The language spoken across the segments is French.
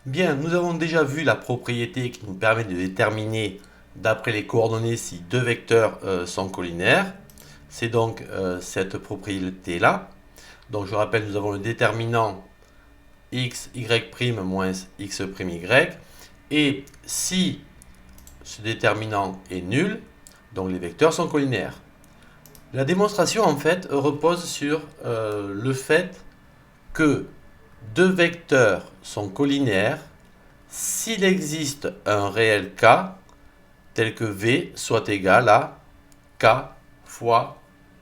Bien, nous avons déjà vu la propriété qui nous permet de déterminer d'après les coordonnées si deux vecteurs sont collinaires. C'est donc cette propriété-là. Donc je rappelle, nous avons le déterminant x, y' moins x' y. Et si ce déterminant est nul, donc les vecteurs sont collinaires. La démonstration en fait repose sur le fait que deux vecteurs sont collinaires s'il existe un réel k tel que v soit égal à k fois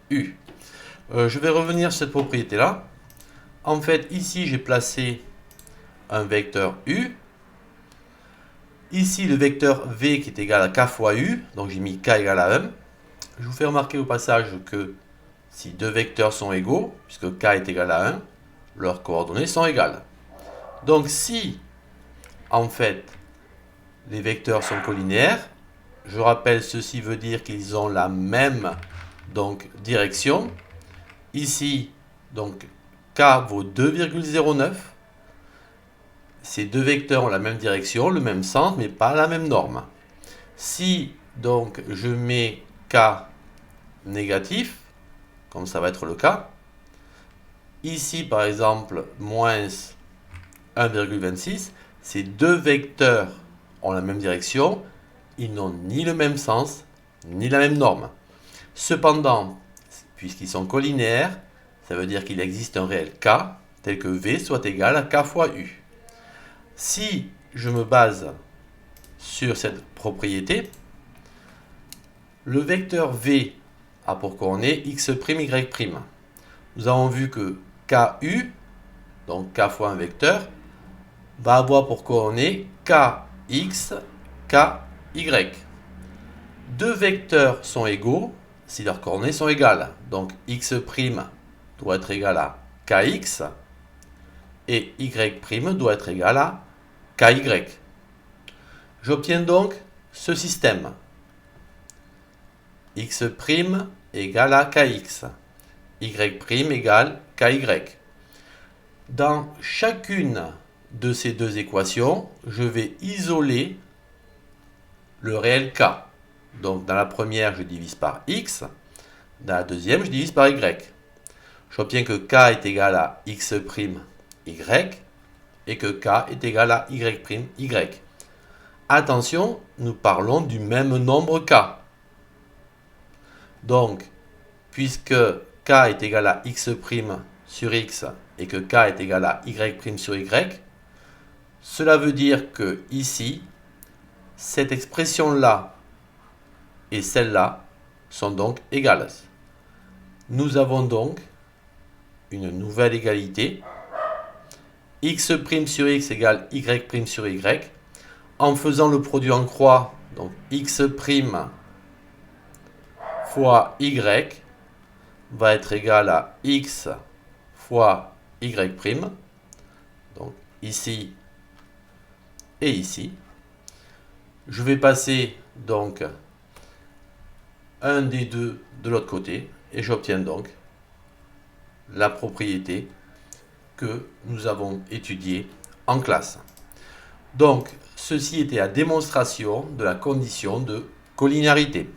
u. Je vais revenir sur cette propriété-là. En fait, ici, j'ai placé un vecteur u. Ici, le vecteur v qui est égal à k fois u. Donc, j'ai mis k égale à 1. Je vous fais remarquer au passage que si deux vecteurs sont égaux, puisque k est égal à 1, leurs coordonnées sont égales. Donc, si, en fait, les vecteurs sont collinaires, je rappelle, ceci veut dire qu'ils ont la même direction. Ici, donc, k vaut 2,09. Ces deux vecteurs ont la même direction, le même sens, mais pas la même norme. Si, donc, je mets k négatif, comme ça va être le cas, ici, par exemple, moins 1,26, ces deux vecteurs ont la même direction, ils n'ont ni le même sens, ni la même norme. Cependant, puisqu'ils sont collinaires, ça veut dire qu'il existe un réel k, tel que v soit égal à k fois u. Si je me base sur cette propriété, le vecteur v a pour coordonnée x', y'. Nous avons vu que ku, donc k fois un vecteur, va avoir pour coordonnée kx, ky. Deux vecteurs sont égaux si leurs coordonnées sont égales. Donc x' doit être égal à kx et y' doit être égal à ky. J'obtiens donc ce système. x' égale à kx, y' égale ky. Dans chacune de ces deux équations, je vais isoler le réel k. Donc dans la première, je divise par x. Dans la deuxième, je divise par y. J'obtiens que k est égal à x', y et que k est égal à y', y. Attention, nous parlons du même nombre k. Donc, puisque k est égal à x' sur x et que k est égal à y' sur y, cela veut dire que ici, cette expression-là et celle-là sont donc égales. Nous avons donc une nouvelle égalité. X' sur x égale y' sur y. En faisant le produit en croix, donc x' fois y va être égal à x fois y'. Donc ici et ici. Je vais passer donc un des deux de l'autre côté et j'obtiens donc la propriété que nous avons étudiée en classe. Donc, ceci était la démonstration de la condition de collinéarité.